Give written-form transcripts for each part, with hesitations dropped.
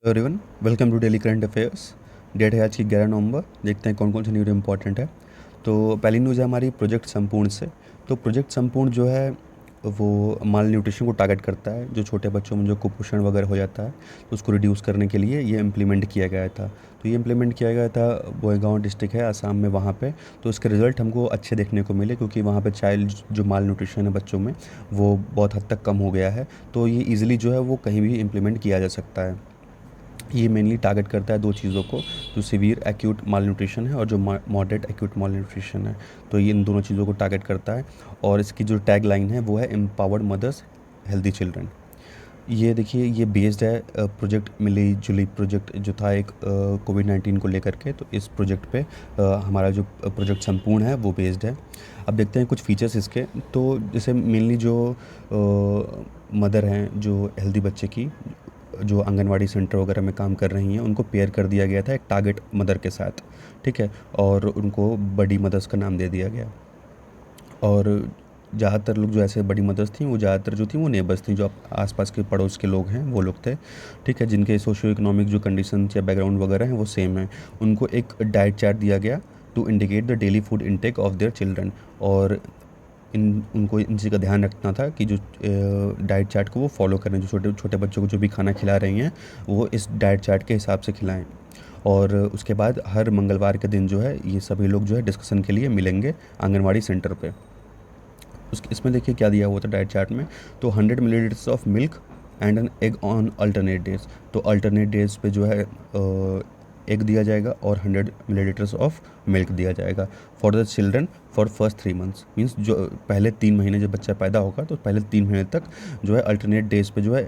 Everyone, welcome to daily current affairs. Date है आज की 11 नवंबर। देखते हैं कौन कौन सी न्यूज़ इंपॉर्टेंट है। तो पहली न्यूज़ है हमारी प्रोजेक्ट संपूर्ण से। तो प्रोजेक्ट संपूर्ण जो है वो माल न्यूट्रिशन को टारगेट करता है। जो छोटे बच्चों में जो कुपोषण वगैरह हो जाता है तो उसको रिड्यूस करने के लिए ये इम्प्लीमेंट किया गया था। तो ये इम्प्लीमेंट किया गया था बोएगांव डिस्ट्रिक्ट है आसाम में, वहाँ पे। तो इसके रिज़ल्ट हमको अच्छे देखने को मिले क्योंकि वहाँ पे चाइल्ड जो माल न्यूट्रिशन है बच्चों में वो बहुत हद तक कम हो गया है। तो ये ईज़िली जो है वो कहीं भी इम्प्लीमेंट किया जा सकता है। ये मेनली टारगेट करता है दो चीज़ों को, जो सीवियर एक्यूट माल न्यूट्रिशन है और जो मॉडरेट एक्यूट माल न्यूट्रिशन है। तो ये इन दोनों चीज़ों को टारगेट करता है। और इसकी जो टैग लाइन है वो है एम्पावर्ड मदर्स हेल्दी चिल्ड्रन। ये देखिए, ये बेस्ड है प्रोजेक्ट मिली जुली प्रोजेक्ट जो था एक कोविड-19 को लेकर के। तो इस प्रोजेक्ट पे हमारा जो प्रोजेक्ट संपूर्ण है वो बेस्ड है। अब देखते हैं कुछ फीचर्स इसके। तो जैसे मेनली जो मदर हैं जो हेल्दी बच्चे की, जो आंगनवाड़ी सेंटर वगैरह में काम कर रही हैं, उनको पेयर कर दिया गया था एक टारगेट मदर के साथ, ठीक है। और उनको बड़ी मदर्स का नाम दे दिया गया। और ज़्यादातर लोग जो ऐसे बड़ी मदर्स थी वो ज़्यादातर जो थी वो नेबर्स थी, जो आसपास के पड़ोस के लोग हैं वो लोग थे, ठीक है, जिनके सोशियो इकोनॉमिक जो कंडीशन या बैकग्राउंड वगैरह हैं वो सेम है। उनको एक डाइट चार्ट दिया गया to indicate the daily food intake of their children. और उनको इन चीज़ का ध्यान रखना था कि जो डाइट चार्ट को वो फॉलो करें, जो छोटे छोटे बच्चों को जो भी खाना खिला रही हैं वो इस डाइट चार्ट के हिसाब से खिलाएं। और उसके बाद हर मंगलवार के दिन जो है ये सभी लोग जो है डिस्कशन के लिए मिलेंगे आंगनवाड़ी सेंटर पे। इसमें देखिए क्या दिया हुआ था डाइट चार्ट में। तो 100 millilitres of milk and an egg on alternate days. तो अल्टरनेट डेज पे जो है एग दिया जाएगा और 100 मिलीलीटर्स ऑफ मिल्क दिया जाएगा for the children for first 3 months. Means जो पहले 3 महीने जब बच्चा पैदा होगा तो पहले 3 महीने तक जो है अल्टरनेट डेज पे जो है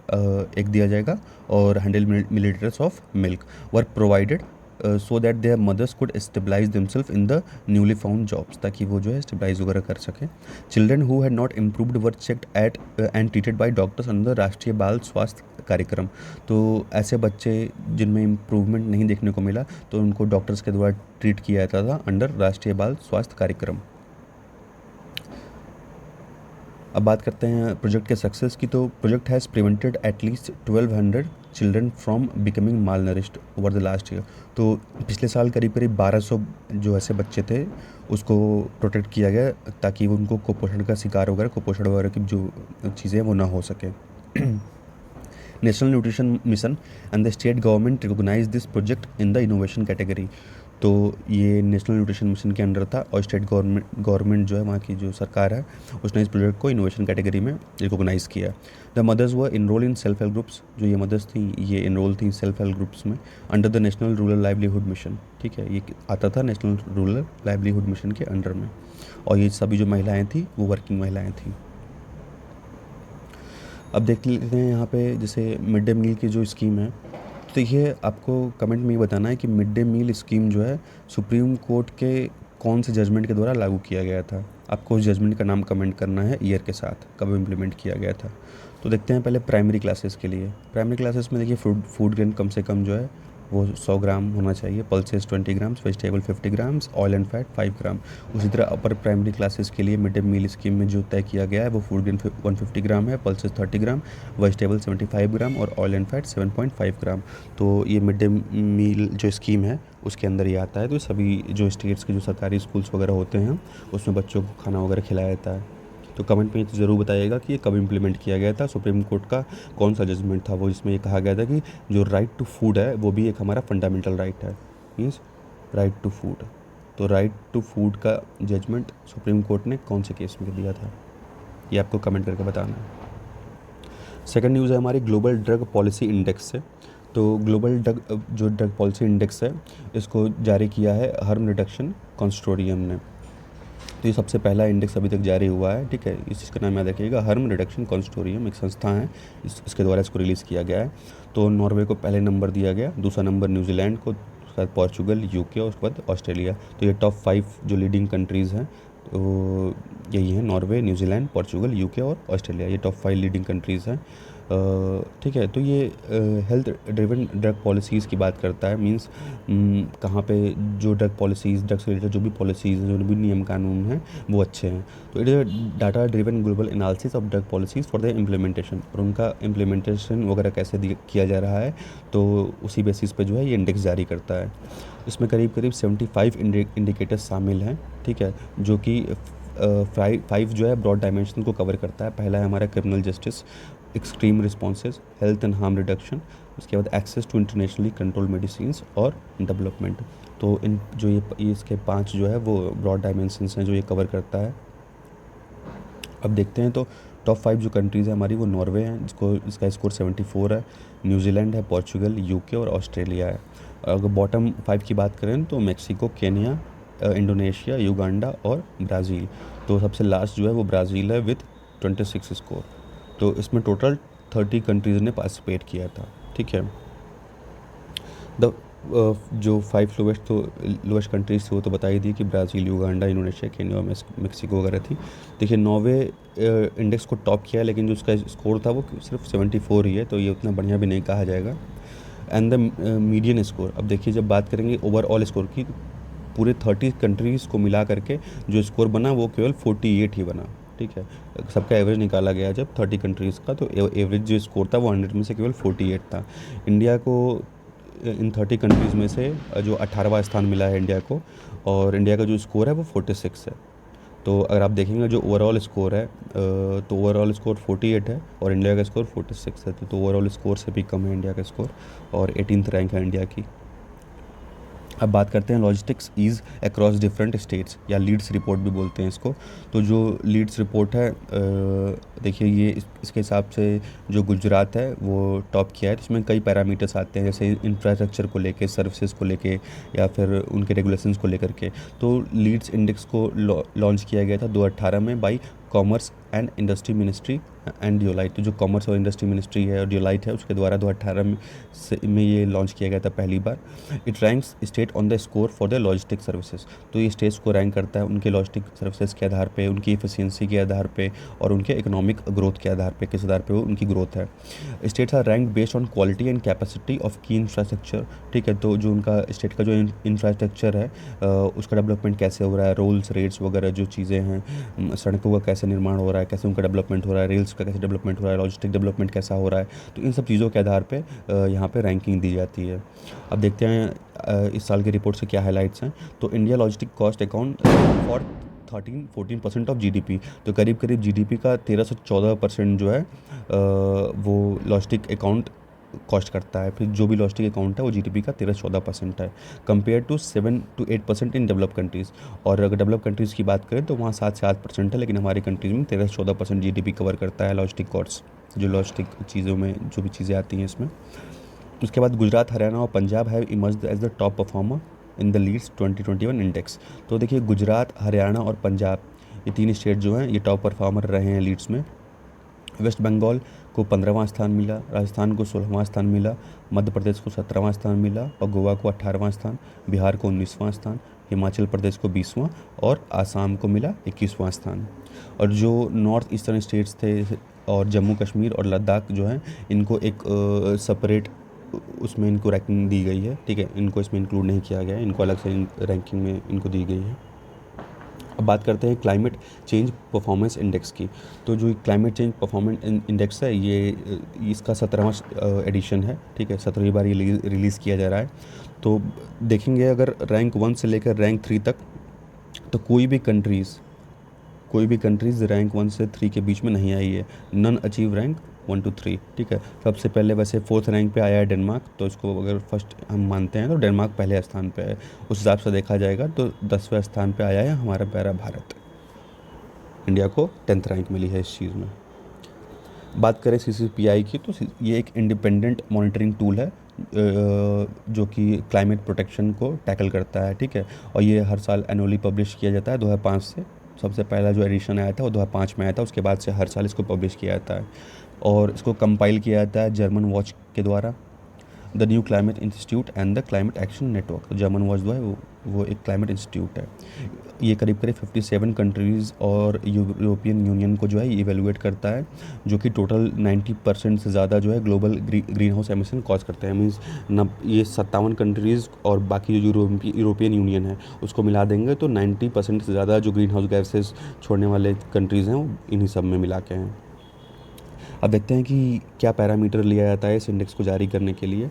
एग दिया जाएगा और 100 millilitres of milk were provided so that their mothers could stabilise themselves in the newly found jobs, ताकि वो जो है स्टेबलाइज वगैरह कर सकें। Children who had not improved were checked at and treated by doctors under Rashtriya Bal स्वास्थ्य कार्यक्रम। तो ऐसे बच्चे जिनमें इम्प्रूवमेंट नहीं देखने को मिला तो उनको डॉक्टर्स के द्वारा ट्रीट किया जाता था अंडर राष्ट्रीय बाल स्वास्थ्य कार्यक्रम। अब बात करते हैं प्रोजेक्ट के सक्सेस की। तो project has prevented at least 1200 children from becoming mall nourished over the last year. तो पिछले साल करीब करीब 1200 जो ऐसे बच्चे थे उसको प्रोटेक्ट किया गया ताकि उनको कुपोषण का शिकार वगैरह, कुपोषण वगैरह की जो चीज़ें वो ना हो सके। National nutrition mission and the state government recognise this project in the innovation category. तो ये नेशनल न्यूट्रिशन मिशन के अंडर था और स्टेट गवर्नमेंट जो है वहाँ की जो सरकार है उसने इस प्रोजेक्ट को इनोवेशन कैटेगरी में रिकॉग्नाइज़ किया। The mothers were enrol in self help groups. जो ये मदर्स थी ये इनरोल थी सेल्फ हेल्प ग्रुप्स में under the national rural livelihood mission, ठीक है। ये आता था नेशनल रूरल लाइवलीहुड मिशन के अंडर में। और ये सभी जो महिलाएँ थी वो वर्किंग महिलाएँ थीं। अब देख लेते हैं यहाँ पे जैसे मिड डे मील की जो स्कीम है। तो ये आपको कमेंट में ये बताना है कि मिड डे मील स्कीम जो है सुप्रीम कोर्ट के कौन से जजमेंट के द्वारा लागू किया गया था। आपको उस जजमेंट का नाम कमेंट करना है ईयर के साथ, कब इम्प्लीमेंट किया गया था। तो देखते हैं पहले प्राइमरी क्लासेस के लिए। प्राइमरी क्लासेस में देखिए फूड ग्रेन कम से कम जो है वो 100 ग्राम होना चाहिए, pulses 20 grams, vegetable 50 grams, oil and fat 5 ग्राम। उसी तरह अपर प्राइमरी क्लासेस के लिए मिड डे मील स्कीम में जो तय किया गया है वो फूड ग्रेन 150 ग्राम है, पल्सेस 30 ग्राम, वेजिटेबल 75 ग्राम और ऑयल एंड फैट 7.5 ग्राम। तो ये मिड डे मील जो स्कीम है उसके अंदर ये आता है। तो सभी जो स्टेट्स के जो सरकारी स्कूल्स वगैरह होते हैं उसमें बच्चों को खाना वगैरह खिलाया जाता है। तो कमेंट में तो ज़रूर बताइएगा कि ये कब इम्प्लीमेंट किया गया था, सुप्रीम कोर्ट का कौन सा जजमेंट था वो, जिसमें ये कहा गया था कि जो राइट टू फूड है वो भी एक हमारा फंडामेंटल राइट है, मीन्स राइट टू फूड। तो राइट टू फूड का जजमेंट सुप्रीम कोर्ट ने कौन से केस में दिया था ये आपको कमेंट करके बताना है। सेकंड न्यूज़ है हमारी ग्लोबल ड्रग पॉलिसी इंडेक्स से। तो ग्लोबल ड्रग पॉलिसी इंडेक्स है इसको जारी किया है हार्म रिडक्शन कंसोर्टियम ने। तो ये सबसे पहला इंडेक्स अभी तक जारी हुआ है, ठीक है। इस चीज़ का नाम याद रखिएगा, हार्म रिडक्शन कंसोर्टियम एक संस्था है, इसके द्वारा इसको रिलीज़ किया गया है। तो नॉर्वे को पहले नंबर दिया गया, दूसरा नंबर न्यूजीलैंड को, उसके बाद पोर्चुगल, यूके और उसके बाद ऑस्ट्रेलिया। तो ये टॉप 5 जो लीडिंग कंट्रीज़ हैं तो यही हैं, नॉर्वे, न्यूजीलैंड, पोर्चुगल, यूके और ऑस्ट्रेलिया। ये टॉप 5 लीडिंग कंट्रीज़ हैं ठीक है। तो ये हेल्थ ड्रिवन ड्रग पॉलिसीज़ की बात करता है, मींस कहाँ पे जो ड्रग पॉलिसीज़, ड्रग से रिलेटेड जो भी पॉलिसीज़ हैं, जो भी नियम कानून हैं, वो अच्छे हैं। तो it is data driven global analysis of drug policies for the implementation, और उनका इम्प्लीमेंटेशन वगैरह कैसे किया जा रहा है, तो उसी बेसिस पे जो है ये इंडेक्स जारी करता है। इसमें करीब करीब 75 इंडिकेटर्स शामिल हैं, ठीक है, जो कि फाइव जो है ब्रॉड डायमेंशन को कवर करता है। पहला है हमारा criminal justice, extreme responses, health and harm reduction, उसके बाद access to internationally control medicines और डेवलपमेंट। तो इन जो ये इसके 5 जो है वो ब्रॉड डायमेंशंस हैं जो ये कवर करता है। अब देखते हैं तो टॉप 5 जो कंट्रीज़ है हमारी, वो नॉर्वे है जिसको इसका स्कोर 74 है, न्यूजीलैंड है, पोर्चुगल, यूके और ऑस्ट्रेलिया है। अगर बॉटम 5 की बात करें तो मैक्सिको, केन्या, इंडोनेशिया, युगांडा और ब्राज़ील। तो सबसे लास्ट जो है वो ब्राज़ील है विथ 26 स्कोर। तो इसमें टोटल 30 कंट्रीज़ ने पार्टिसिपेट किया था, ठीक है। द जो 5 लोवेस्ट कंट्रीज़ थी वो तो बता ही दी कि ब्राज़ील, युगांडा, इंडोनेशिया, केन्या और मेक्सिको वगैरह थी। देखिए नॉर्वे इंडेक्स को टॉप किया है, लेकिन जो उसका स्कोर था वो सिर्फ 74 ही है, तो ये उतना बढ़िया भी नहीं कहा जाएगा। एंड द मीडियन स्कोर, अब देखिए जब बात करेंगे ओवरऑल स्कोर की, पूरे 30 कंट्रीज़ को मिला करके जो स्कोर बना वो केवल 48 ही बना, ठीक है। सबका एवरेज निकाला गया जब 30 कंट्रीज़ का, तो एवरेज जो स्कोर था वो 100 में से केवल 48 था। इंडिया को इन 30 कंट्रीज़ में से जो 18वां स्थान मिला है इंडिया को, और इंडिया का जो स्कोर है वो 46 है। तो अगर आप देखेंगे जो ओवरऑल स्कोर है, तो ओवरऑल स्कोर 48 है और इंडिया का स्कोर 46 है, तो ओवरऑल स्कोर से भी कम है इंडिया का स्कोर, और 18th रैंक है इंडिया की। अब बात करते हैं logistics ease across different states, या लीड्स रिपोर्ट भी बोलते हैं इसको। तो जो लीड्स रिपोर्ट है, देखिए ये इसके हिसाब से जो गुजरात है वो टॉप किया है। तो इसमें कई पैरामीटर्स आते हैं, जैसे इंफ्रास्ट्रक्चर को लेके, सर्विसेज को लेके, या फिर उनके रेगुलेशंस को लेकर के। तो लीड्स इंडेक्स को लॉन्च किया गया था 2018 में by commerce and industry ministry and Deloitte. तो जो कॉमर्स और इंडस्ट्री मिनिस्ट्री है और डियोलाइट है उसके द्वारा 2018 में ये लॉन्च किया गया था पहली बार। It ranks state on the score for the logistic services. तो ये स्टेट्स को रैंक करता है उनके लॉजिस्टिक सर्विसेज के आधार पे, उनकी एफिशिएंसी के आधार पे और उनके इकोनॉमिक ग्रोथ के आधार पे, किस आधार पे वो उनकी ग्रोथ है। States are rank based on quality and capacity of key infrastructure, ठीक है। तो जो उनका स्टेट का जो इंफ्रास्ट्रक्चर है उसका डेवलपमेंट कैसे हो रहा है, रोल्स, रेट्स वगैरह जो चीज़ें हैं, सड़कों का कैसे निर्माण हो रहा है, कैसे उनका डेवलपमेंट हो रहा है, रेल्स का कैसे डेवलपमेंट हो रहा है, लॉजिस्टिक डेवलपमेंट कैसा हो रहा है। तो इन सब चीज़ों के आधार पे यहाँ पे रैंकिंग दी जाती है। अब देखते हैं इस साल की रिपोर्ट से क्या हाइलाइट्स हैं। तो India logistic cost account for 13-14% of GDP. तो करीब करीब जीडीपी का 13 से 14% जो है वो लॉजिस्टिक अकाउंट कॉस्ट करता है। फिर जो भी लॉजिस्टिक अकाउंट है वो जीडीपी का 13-14% है, compare to 7-8% in develop countries. और अगर डेवलप कंट्रीज़ की बात करें तो वहाँ 7 से 8% है, लेकिन हमारी कंट्रीज़ में 13 से 14% जीडीपी कवर करता है लॉजिस्टिक कॉस्ट, जो लॉजिस्टिक चीज़ों में जो भी चीज़ें आती हैं इसमें। उसके बाद गुजरात, हरियाणा और Punjab have emerged as the top performer in the LEADS 2021 index. तो देखिए गुजरात, हरियाणा और पंजाब, ये 3 स्टेट जो हैं ये टॉप परफॉर्मर रहे हैं लीड्स में। वेस्ट बंगाल को 15वां स्थान मिला, राजस्थान को 16वां स्थान मिला, मध्य प्रदेश को 17वां स्थान मिला और गोवा को 18वां स्थान, बिहार को 19वां स्थान, हिमाचल प्रदेश को 20वां और आसाम को मिला 21वां स्थान। और जो नॉर्थ ईस्टर्न स्टेट्स थे और जम्मू कश्मीर और लद्दाख जो हैं, इनको एक सेपरेट उसमें इनको रैंकिंग दी गई है, ठीक है। इनको इसमें इंक्लूड नहीं किया गया है, इनको अलग से रैंकिंग में इनको दी गई है। अब बात करते हैं क्लाइमेट चेंज परफॉर्मेंस इंडेक्स की। तो जो क्लाइमेट चेंज परफॉर्मेंस इंडेक्स है ये इसका 17वां एडिशन है, ठीक है। 17वीं बार ये रिलीज़ किया जा रहा है। तो देखेंगे अगर रैंक 1 से लेकर रैंक 3 तक, तो कोई भी कंट्रीज़ रैंक 1 से 3 के बीच में नहीं आई है। नन अचीव रैंक 1 to 3, ठीक है। सबसे पहले वैसे 4th रैंक पे आया है डेनमार्क, तो इसको अगर फर्स्ट हम मानते हैं तो डेनमार्क पहले स्थान पे है। उस हिसाब से देखा जाएगा तो 10वें स्थान पे आया है हमारा प्यारा भारत। इंडिया को 10th रैंक मिली है इस चीज़ में। बात करें CCPI की, तो ये एक इंडिपेंडेंट मॉनिटरिंग टूल है जो कि क्लाइमेट प्रोटेक्शन को टैकल करता है, ठीक है। और ये हर साल एनुअली पब्लिश किया जाता है 2005 से। सबसे पहला जो एडिशन आया था वो 2005 में आया था, उसके बाद से हर साल इसको पब्लिश किया जाता है। और इसको कंपाइल किया जाता है जर्मन वॉच के द्वारा। The new climate institute and the climate action network. तो जर्मन वॉच जो है वो एक क्लाइमेट इंस्टीट्यूट है। ये करीब करीब 57 कंट्रीज़ और यूरोपियन यूनियन को जो है इवेलुएट करता है, जो कि टोटल 90% से ज़्यादा जो है global green house emission cause करते हैं। मीन्स न ये 57 कंट्रीज़ और बाकी जो यूरोपियन यूनियन है उसको मिला देंगे तो 90% से ज़्यादा जो ग्रीन हाउस गैसेस छोड़ने वाले कंट्रीज़ हैं वो इन्हीं सब में मिला के हैं। अब देखते हैं कि क्या पैरामीटर लिया जाता है इस इंडेक्स को जारी करने के लिए।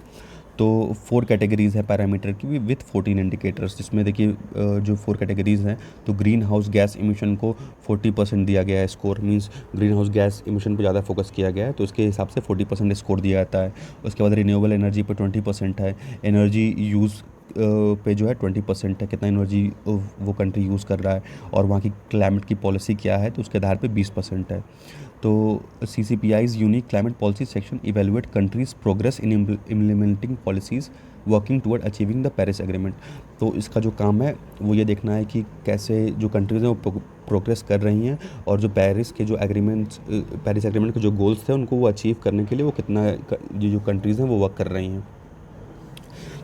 तो 4 कैटेगरीज़ है पैरामीटर की विथ 14 इंडिकेटर्स, जिसमें देखिए जो 4 कैटेगरीज़ हैं तो ग्रीन हाउस गैस इमिशन को 40% दिया गया है score. Means green house gas emission पे ज़्यादा फोकस किया गया है तो उसके हिसाब से 40% स्कोर दिया जाता है। उसके बाद रिन्यूएबल एनर्जी पे 20% है, एनर्जी यूज़ पे जो है 20% है, कितना एनर्जी वो कंट्री यूज़ कर रहा है, और वहाँ की क्लाइमेट की पॉलिसी क्या है तो उसके आधार पे 20% है। तो CCPI's unique climate policy section evaluate countries progress in implementing policies working toward achieving the Paris agreement. तो इसका जो काम है वो ये देखना है कि कैसे जो कंट्रीज़ हैं वो प्रोग्रेस कर रही हैं और जो पेरिस एग्रीमेंट के जो गोल्स थे उनको वो अचीव करने के लिए वो कितना जो कंट्रीज़ हैं वो वर्क कर रही हैं।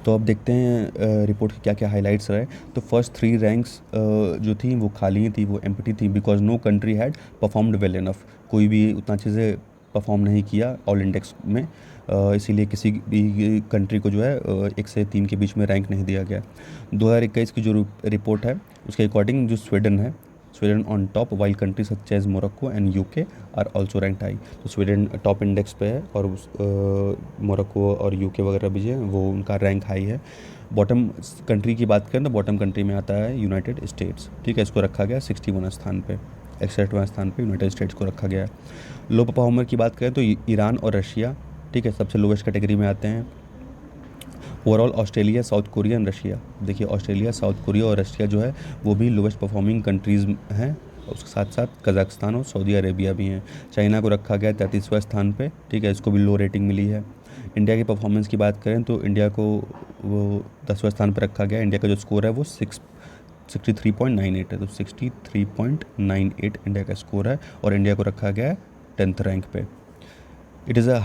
तो अब देखते हैं रिपोर्ट के क्या क्या हाइलाइट्स रहे। तो फर्स्ट 3 रैंक्स जो थी वो खाली थी, वो एम्प्टी थी, because no country had performed well enough. कोई भी उतना अच्छे से परफॉर्म नहीं किया ऑल इंडेक्स में, इसीलिए किसी भी कंट्री को जो है 1 से 3 के बीच में रैंक नहीं दिया गया। 2021 की जो रिपोर्ट है उसके अकॉर्डिंग जो Sweden on top, while country such as Morocco and UK are also ranked high. तो स्वीडन टॉप इंडेक्स पे है और मोरक्को और यूके वगैरह भी जो है वो उनका रैंक हाई है। बॉटम कंट्री की बात करें तो बॉटम कंट्री में आता है यूनाइटेड स्टेट्स, ठीक है, इसको रखा गया 61 स्थान पे, 61वां स्थान पे यूनाइटेड स्टेट्स को रखा गया है। लो परफॉर्मर की बात करें तो ईरान और रशिया, ठीक है, सबसे लोवेस्ट कैटेगरी में आते हैं। Overall Australia, south Korea and Russia, देखिए ऑस्ट्रेलिया, साउथ कोरिया और रशिया जो है वो भी लोवेस्ट परफॉर्मिंग कंट्रीज़ हैं। उसके साथ साथ कजाकिस्तान और सऊदी अरेबिया भी हैं। चाइना को रखा गया 33वां स्थान पे, ठीक है, इसको भी लो रेटिंग मिली है। इंडिया की परफॉर्मेंस की बात करें तो इंडिया को वो 10वां स्थान पर रखा गया। इंडिया का जो स्कोर है वो 63.98 है, तो 63.98 इंडिया का स्कोर है और इंडिया को रखा गया है 10th रैंक पे। It is a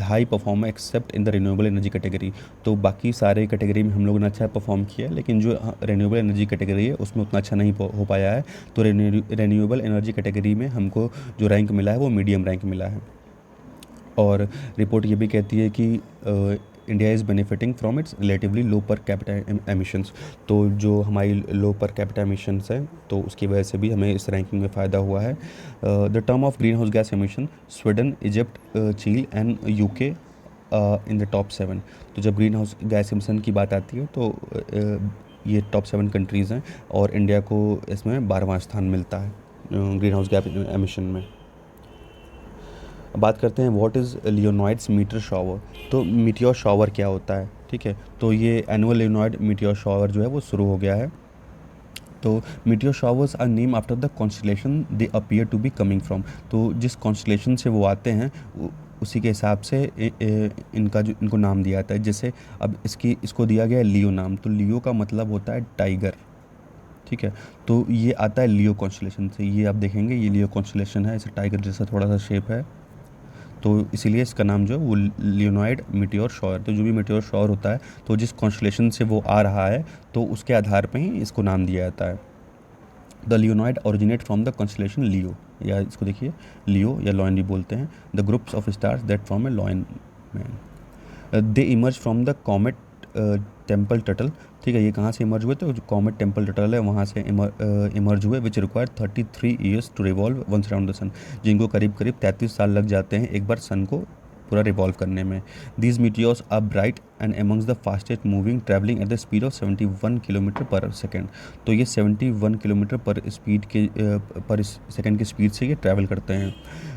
high performer accept in the renewable energy category. तो बाकी सारे कैटेगरी में हम लोगों ने अच्छा परफॉर्म किया, लेकिन जो रिन्यूएबल एनर्जी कैटेगरी है उसमें उतना अच्छा नहीं हो पाया है। तो रिन्यूएबल एनर्जी कैटेगरी में हमको जो रैंक मिला है वो मीडियम रैंक मिला है। और रिपोर्ट ये भी कहती है कि India is benefiting from its relatively low per capita emissions. तो जो हमारी लो पर कैपिटा एमिशंस है तो उसकी वजह से भी हमें इस रैंकिंग में फ़ायदा हुआ है। The term of greenhouse gas emission, Sweden, Egypt, Chile and UK in the top 7। तो जब ग्रीन हाउस गैस एमिशन की बात आती है तो ये टॉप 7 कंट्रीज़ हैं और इंडिया को इसमें 12वां स्थान मिलता है ग्रीन हाउस गैस एमिशन में। बात करते हैं व्हाट इज़ लियोनॉइड्स मीटर शॉवर। तो मीटियोर शॉवर क्या होता है, ठीक है, तो ये एनुअल लियोनॉइड मीटियोर शॉवर जो है वो शुरू हो गया है। तो meteor showers are name after the constellation they appear to be coming from. तो जिस कॉन्स्टलेशन से वो आते हैं उसी के हिसाब से इनको नाम दिया जाता है। जैसे अब इसको दिया गया है लियो नाम, तो लियो का मतलब होता है टाइगर, ठीक है, तो ये आता है लियो कॉन्स्टलेशन से। ये आप देखेंगे ये लियो कॉन्स्टलेशन है, इसे टाइगर जैसा थोड़ा सा शेप है, तो इसीलिए इसका नाम जो है वो लियोनॉइड मीटियोर शॉवर। तो जो भी मीटियोर शॉवर होता है तो जिस कॉन्स्टलेशन से वो आ रहा है तो उसके आधार पे ही इसको नाम दिया जाता है। The Leonid originate from the constellation Leo, या इसको देखिए लियो या लॉयन भी बोलते हैं, the groups of stars that from a lion man. They emerge from the comet Tempel Tuttle, ठीक है, ये कहाँ से इमर्ज हुए, तो जो कॉमेट टेम्पल टटल है वहाँ से इमर्ज हुए, which require 33 years to revolve once around the sun, जिनको करीब करीब 33 साल लग जाते हैं एक बार सन को पूरा रिवॉल्व करने में। These meteors are bright and amongst the fastest moving travelling at the speed of 71 kilometre per second. तो ये 71 किलोमीटर पर सेकेंड की स्पीड से ये ट्रैवल करते हैं।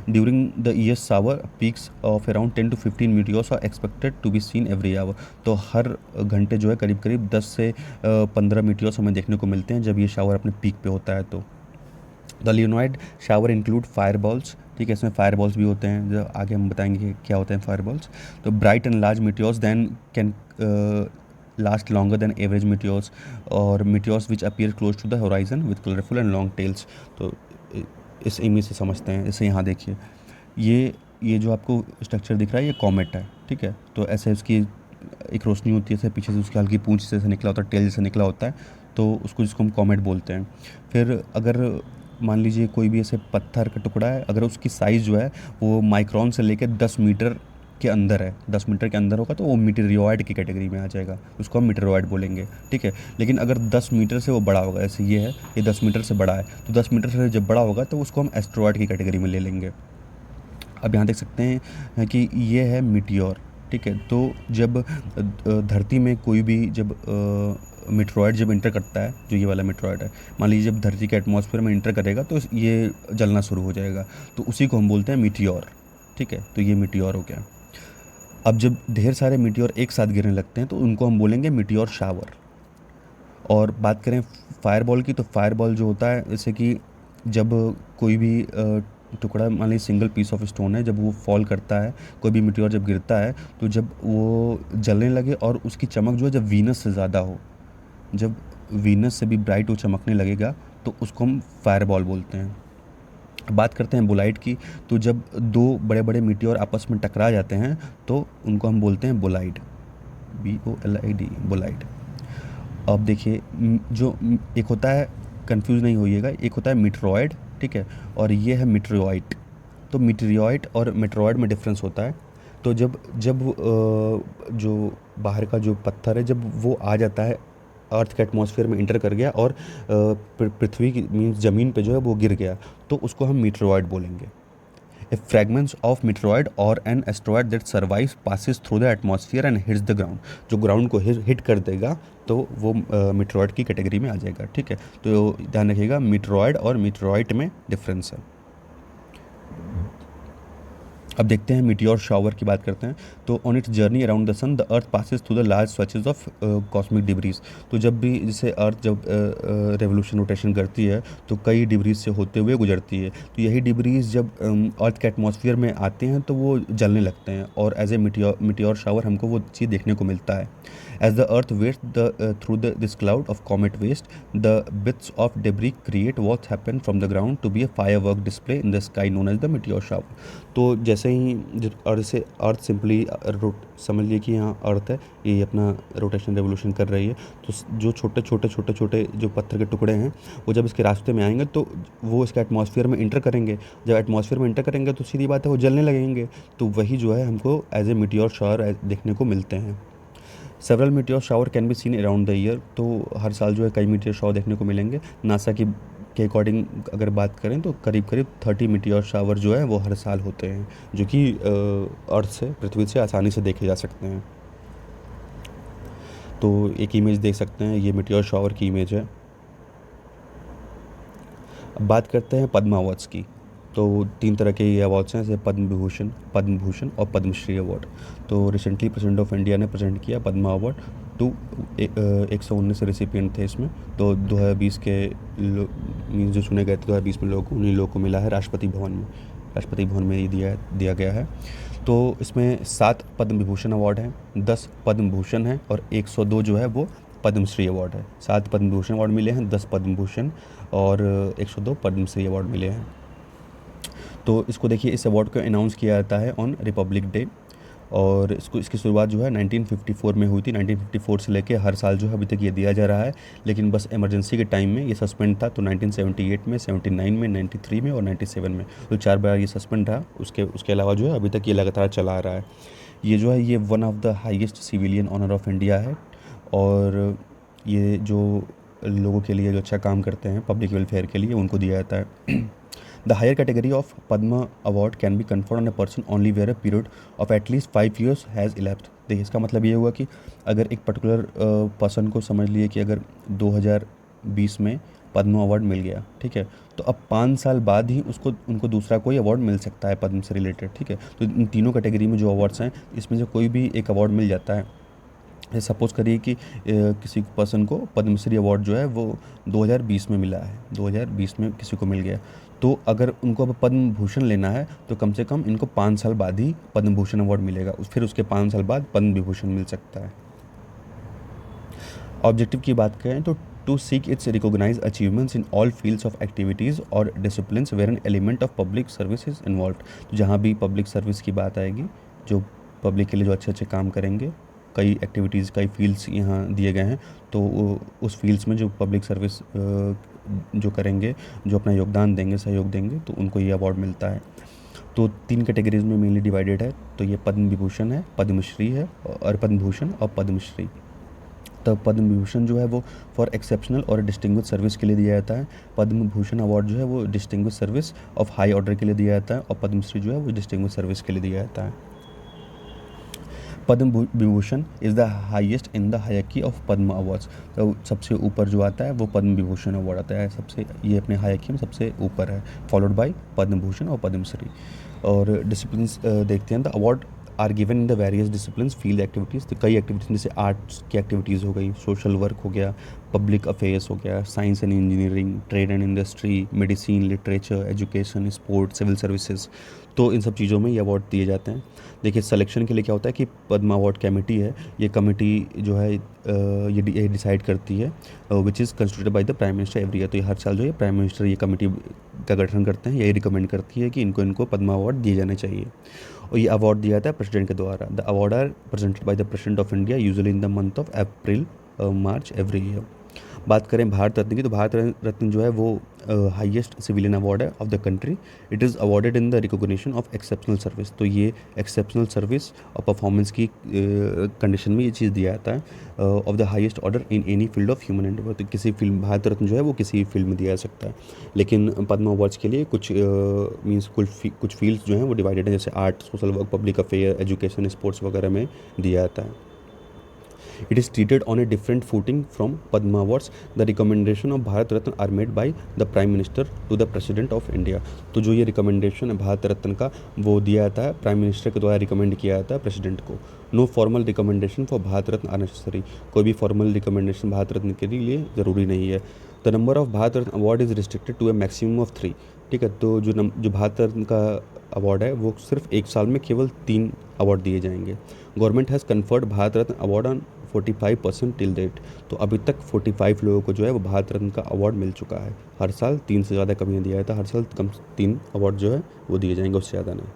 During the year shower peaks of around 10 to 15 meteors are expected to be seen every hour. तो हर घंटे जो है करीब करीब 10 से 15 मीटियोर्स हमें देखने को मिलते हैं जब ये शावर अपने पीक पे होता है। तो द लियोनॉइड शावर इंक्लूड फायरबॉल्स, ठीक है, इसमें फायरबॉल्स भी होते हैं, जो आगे हम बताएंगे कि क्या होते हैं फायरबॉल्स। तो bright and large meteors then can last longer than average meteors, और meteors which appear close to the horizon with colourful and long tails. तो इस इमेज से समझते हैं। इसे यहाँ देखिए, ये जो आपको स्ट्रक्चर दिख रहा है ये कॉमेट है, ठीक है, तो ऐसे इसकी एक रोशनी होती है, जैसे पीछे से उसकी हल्की पूंछ जैसे निकला होता है, टेल जैसे निकला होता है, तो उसको जिसको हम कॉमेट बोलते हैं। फिर अगर मान लीजिए कोई भी ऐसे पत्थर का टुकड़ा है, अगर उसकी साइज़ जो है वो माइक्रोन से लेकर 10 मीटर के अंदर है, 10 मीटर के अंदर होगा तो वो मीटेरियोइड की कैटेगरी में आ जाएगा, उसको हम मीटेरियोइड बोलेंगे, ठीक है। लेकिन अगर 10 मीटर से वो बड़ा होगा, जैसे ये है, ये 10 मीटर से बड़ा है, तो 10 मीटर से जब बड़ा होगा तो उसको हम एस्ट्रॉयड की कैटेगरी में ले लेंगे। अब यहाँ देख सकते हैं कि ये है मीटियोर, ठीक है। तो जब धरती में कोई भी जब मीटेरॉइड जब इंटर करता है, जो ये वाला मीटेरॉइड है, मान लीजिए जब धरती के एटमॉस्फेयर में इंटर करेगा तो ये जलना शुरू हो जाएगा, तो उसी को हम बोलते हैं मीटियोर, ठीक है। तो ये मीटियोर हो गया। अब जब ढेर सारे मीटियोर एक साथ गिरने लगते हैं तो उनको हम बोलेंगे मीटियोर शावर। और बात करें फायरबॉल की, तो फायरबॉल जो होता है, जैसे कि जब कोई भी टुकड़ा, मान लीजिए सिंगल पीस ऑफ स्टोन है, जब वो फॉल करता है, कोई भी मीटियोर जब गिरता है, तो जब वो जलने लगे और उसकी चमक जो है जब वीनस से ज़्यादा हो, जब वीनस से भी ब्राइट वो चमकने लगेगा, तो उसको हम फायरबॉल बोलते हैं। बात करते हैं बोलाइट की, तो जब दो बड़े बड़े मीटियोर आपस में टकरा जाते हैं तो उनको हम बोलते हैं बोलाइड, BOLID, बोलाइड। अब देखिए जो एक होता है, कंफ्यूज नहीं होइएगा, एक होता है मीटेरॉइड, ठीक है, और ये है मीटेरियोइट। तो मीटेरियोइट और मीटेरॉइड में डिफरेंस होता है। तो जब जब जो बाहर का जो पत्थर है, जब वो आ जाता है अर्थ के एटमॉस्फेयर में इंटर कर गया और पृथ्वी की मीन्स ज़मीन पे जो है वो गिर गया, तो उसको हम मीटेरॉइड बोलेंगे। If fragments of meteoroid or an asteroid that survives passes through the atmosphere and hits the ground, जो ग्राउंड को हिट कर देगा तो वो मीटेरॉइड की कैटेगरी में आ जाएगा, ठीक है। तो ध्यान रखिएगा, मीटेरॉइड और मीटेरॉइट में डिफरेंस है। अब देखते हैं मीटियोर शावर की बात करते हैं। तो on its journey around the sun the earth passes through the large स्वेचेस ऑफ कॉस्मिक डिब्रीज। तो जब भी जैसे अर्थ जब रेवोल्यूशन रोटेशन करती है तो कई डिब्रीज से होते हुए गुजरती है, तो यही डिब्रीज जब अर्थ के एटमॉस्फेयर में आते हैं तो वो जलने लगते हैं, और एज ए मीटियोर शावर हमको वो चीज़ देखने को मिलता है। As the earth waste through this cloud of comet waste, the bits of debris create what happen from the ground to be a firework display in the sky known as the meteor shower. तो जैसे ही अर्थ simply समझ लिए कि यहाँ अर्थ है, ये अपना rotation revolution कर रही है, तो जो छोटे जो पत्थर के टुकड़े हैं वो जब इसके रास्ते में आएंगे तो वो इसके एटमॉस्फेयर में इंटर करेंगे। जब एटमॉस्फेयर में इंटर करेंगे तो सीधी बात है वो जलने लगेंगे, तो वही जो है हमको एज ए मीटियोर शावर देखने को मिलते हैं। Several meteor shower can be seen around the year. तो हर साल जो है कई मीटियोर शावर देखने को मिलेंगे। नासा की के अकॉर्डिंग अगर बात करें तो करीब 30 मीटियोर शावर जो है वो हर साल होते हैं, जो कि अर्थ से, पृथ्वी से आसानी से देखे जा सकते हैं। तो एक इमेज देख सकते हैं, ये मीटियोर शावर की इमेज है। अब बात करते हैं पद्म अवार्ड्स की। तो 3 तरह के ये अवार्ड्स हैं, जैसे पद्म भूषण और पद्मश्री अवार्ड। तो रिसेंटली प्रेसिडेंट ऑफ इंडिया ने प्रेजेंट किया पद्मा अवार्ड टू 119 रेसिपिएंट थे इसमें। तो 2020 के मीन्स जो चुने गए थे 2020 में उन्हीं लोगों को मिला है राष्ट्रपति भवन में ही दिया गया है। तो इसमें 7 पद्म विभूषण अवार्ड हैं, 10 पद्म भूषण हैं और 102 जो है वो पद्मश्री अवार्ड है। 7 पद्म भूषण अवार्ड मिले हैं, 10 पद्म भूषण और 102 पद्मश्री अवार्ड मिले हैं। तो इसको देखिए, इस अवार्ड को अनाउंस किया जाता है ऑन रिपब्लिक डे, और इसकी शुरुआत जो है 1954 में हुई थी। 1954 से लेके हर साल जो है अभी तक ये दिया जा रहा है, लेकिन बस इमरजेंसी के टाइम में ये सस्पेंड था। तो 1978 में, 79 में, 93 में और 97 में, तो 4 बार ये सस्पेंड रहा। उसके अलावा जो है अभी तक ये लगातार चला आ रहा है। ये जो है ये one of the highest civilian honour of India है, और ये जो लोगों के लिए जो अच्छा काम करते हैं पब्लिक वेलफेयर के लिए, उनको दिया जाता है। The higher category of Padma Award can be conferred on a person only where a period of at least 5 years has elapsed। देखिए, इसका मतलब ये हुआ कि अगर एक पर्टिकुलर पर्सन को समझ लिए कि अगर 2020 में पद्म अवार्ड मिल गया, ठीक है, तो अब 5 साल बाद ही उनको दूसरा कोई अवार्ड मिल सकता है पद्म से रिलेटेड, ठीक है। तो इन तीनों कैटेगरी में जो अवार्ड्स हैं, इसमें से कोई भी एक अवार्ड मिल जाता है। सपोज़ करिए कि किसी पर्सन को पद्मश्री अवार्ड जो है वो 2020 में मिला है, 2020 में किसी को मिल गया, तो अगर उनको अब पद्म भूषण लेना है तो कम से कम इनको 5 साल बाद ही पद्म भूषण अवार्ड मिलेगा, फिर उसके 5 साल बाद पद्म विभूषण मिल सकता है। ऑब्जेक्टिव की बात करें तो to seek its recognize achievements in all fields of activities और disciplines where an element of public service is involve. तो जहाँ भी पब्लिक सर्विस की बात आएगी, जो पब्लिक के लिए जो अच्छे काम करेंगे, कई एक्टिविटीज़, कई फील्ड्स यहाँ दिए गए हैं। तो उस फील्ड्स में जो पब्लिक सर्विस जो करेंगे, जो अपना योगदान देंगे, सहयोग देंगे, तो उनको ये अवार्ड मिलता है। तो 3 कैटेगरीज़ में मेनली डिवाइडेड है। तो ये पद्म विभूषण है, पद्मश्री है और पद्म भूषण और पद्मश्री। तब पद्म विभूषण जो है वो फॉर एक्सेप्शनल और डिस्टिंग्विश सर्विस के लिए दिया जाता है। पद्म भूषण अवार्ड जो है वो distinguish service of high order के लिए दिया जाता है, और पद्मश्री जो है वो डिस्टिंग्विश सर्विस के लिए दिया जाता है। Padma Vibhushan is the highest in the hierarchy of Padma awards. तो सबसे ऊपर जो आता है वो पद्म विभूषण अवार्ड आता है, सबसे, ये अपने हायरकी में सबसे ऊपर है, फॉलोड बाय पद्म भूषण और पद्मश्री। और डिसिप्लिन्स देखते हैं। The award are given in the various disciplines field activities. तो कई एक्टिविटीज़ जैसे आर्ट्स की एक्टिविटीज़ हो गई, सोशल वर्क हो गया, पब्लिक अफेयर्स हो गया, science and engineering, trade and industry, medicine, literature, education, sport, civil services. तो इन सब चीज़ों में ये अवार्ड दिए जाते हैं। देखिए सिलेक्शन के लिए क्या होता है कि पद्म अवार्ड कमेटी है, ये कमेटी जो है ये डिसाइड करती है, which is constituted by the prime minister every year. तो ये हर साल जो है प्राइम मिनिस्टर ये कमेटी का गठन करते हैं, यही रिकमेंड करती है कि इनको पद्म अवार्ड दिए जाने चाहिए। और ये अवार्ड दिया जाता है प्रेसिडेंट के द्वारा। The award are presented by the president of India usually in the month of April March every year. बात करें भारत रत्न की, तो भारत रत्न जो है वो हाईएस्ट सिविलियन अवार्ड है of the country. It is awarded in the recognition of exceptional service. तो ये एक्सेप्शनल सर्विस और परफॉर्मेंस की कंडीशन में ये चीज़ दिया जाता है of the highest order in any field of human Endeavour. तो किसी फील्ड, भारत रत्न जो है वो किसी फील्ड में दिया जा सकता है। लेकिन पद्म अवार्ड्स के लिए कुछ मीन्स कुछ फील्ड्स जो हैं वो डिवाइडेड है, जैसे art, social work, public affair, education, sports वगैरह में दिया जाता है। It is treated on a different footing from Padma Awards. The recommendation of Bharat Ratna are made by the Prime Minister to the President of India. तो जो ये recommendation है भारत रत्न का वो दिया जाता है, प्राइम मिनिस्टर के द्वारा रिकमेंड किया जाता है प्रेसिडेंट को। No formal recommendation for Bharat Ratna are necessary. कोई भी फॉर्मल रिकमेंडेशन भारत रत्न के लिए ज़रूरी नहीं है। The number of Bharat Ratna award is restricted to a maximum of 3। ठीक है, तो जो भारत रत्न का अवार्ड है वो सिर्फ एक साल में केवल 3 अवार्ड दिए जाएंगे। Government has conferred Bharat Ratna award on 45% till date. तो अभी तक 45 लोगों को जो है वो भारत रत्न का अवार्ड मिल चुका है। हर साल 3 से ज़्यादा कभी नहीं दिया जाता, हर साल कम 3 अवार्ड जो है वो दिए जाएंगे, उससे ज़्यादा नहीं।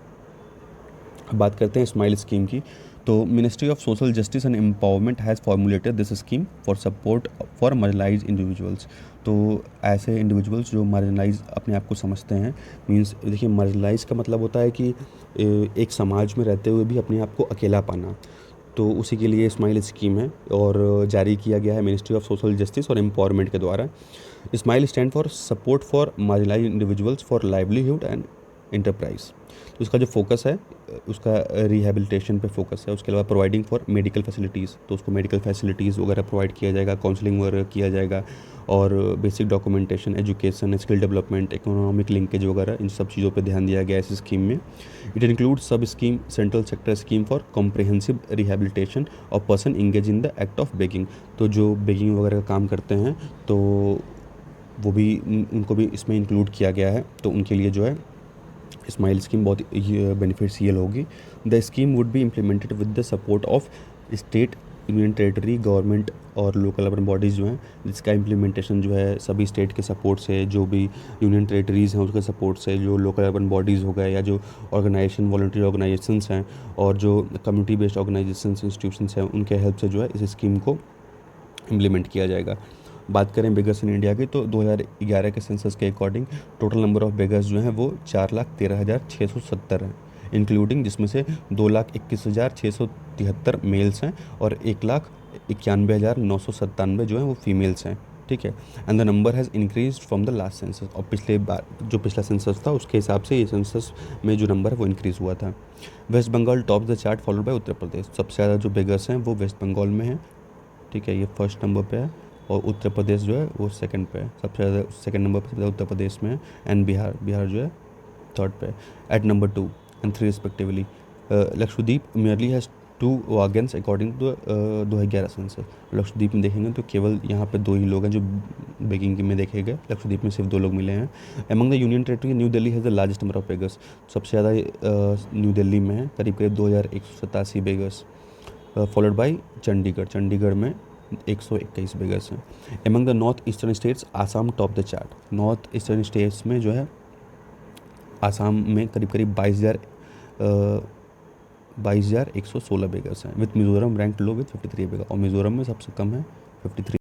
अब बात करते हैं स्माइल स्कीम की। तो ministry of social justice and empowerment has formulated this scheme for support for marginalised individuals. तो ऐसे इंडिविजुअल्स जो मार्जिनलाइज अपने आप को समझते हैं, मीन्स देखिए मार्जिनलाइज का मतलब होता है कि एक समाज में रहते हुए भी अपने आप को अकेला पाना। तो उसी के लिए स्माइल स्कीम है और जारी किया गया है मिनिस्ट्री ऑफ सोशल जस्टिस और एम्पावरमेंट के द्वारा। Smile stand for support for marginalised individuals for livelihood and enterprise. तो उसका जो फोकस है उसका रिहेबिलिटेशन पे फोकस है। उसके अलावा प्रोवाइडिंग फॉर मेडिकल फैसिलिटीज़, तो उसको मेडिकल फैसिलिटीज़ वगैरह प्रोवाइड किया जाएगा, काउंसलिंग वगैरह किया जाएगा, और basic documentation, education, skill development, economic linkage वगैरह, इन सब चीज़ों पे ध्यान दिया गया है इस स्कीम में। इट इंक्लूड्स सब scheme central sector scheme for comprehensive rehabilitation of person engage in the act of begging. तो जो बेगिंग वगैरह का काम करते हैं तो वो भी उनको भी इसमें इंक्लूड किया गया है। तो उनके लिए जो है स्माइल स्कीम बहुत बेनिफिशियल होगी। The scheme would be implemented with the support of state, union territory government और लोकल अर्बन बॉडीज़ जो हैं, जिसका इम्प्लीमेंटेशन जो है सभी स्टेट के सपोर्ट से, जो भी यूनियन टेरिटरीज़ हैं उसके सपोर्ट से, जो लोकल अर्बन बॉडीज़ हो गए या जो ऑर्गेनाइजेशन, वॉलंटरी ऑर्गेनाइजेशंस हैं और जो कम्युनिटी बेस्ड ऑर्गेनाइजेशंस, इंस्टीट्यूशंस हैं, उनके हेल्प से जो है इस स्कीम को इम्प्लीमेंट किया जाएगा। बात करें बेगर्स इन इंडिया की, तो 2011 के सेंसस के according total number of beggars जो हैं वो 4,13,670 हैं, इंक्लूडिंग जिसमें से 2,21,673 मेल्स हैं और 1,91,997 जो हैं वो फीमेल्स हैं। ठीक है, and the number has increase from the last census. और पिछला सेंसस था उसके हिसाब से ये सेंसस में जो नंबर है वो इंक्रीज़ हुआ था। West Bengal top the chart followed by Uttar Pradesh. सबसे ज़्यादा जो बेगर्स हैं वो वेस्ट बंगाल में हैं। ठीक है, ये फर्स्ट नंबर पे है और उत्तर प्रदेश जो है वो सेकंड पे है। सबसे ज़्यादा सेकंड नंबर पे सबसे ज़्यादा उत्तर प्रदेश में है, एंड बिहार जो है थर्ड पे है at number 2 and 3 respectively. Lakshadweep merely has 2 wagons according to 2011 census. Lakshadweep में देखेंगे तो केवल यहाँ पे 2 ही लोग हैं जो बेगिंग में देखे गए। लक्षद्वीप में सिर्फ 2 लोग मिले हैं। Among the union territory new Delhi has the largest number of beggars. सबसे ज़्यादा न्यू दिल्ली में है, करीब 2187 बेगर्स, फॉलोड बाई चंडीगढ़ में 121 बेगर्स हैं। Among the north eastern states Assam top the chart. North eastern states में जो है आसाम में करीब 22,000 22,116 बेगर्स हैं, with Mizoram rank low with 53 बेगर, और मिज़ोरम में सबसे कम है 53।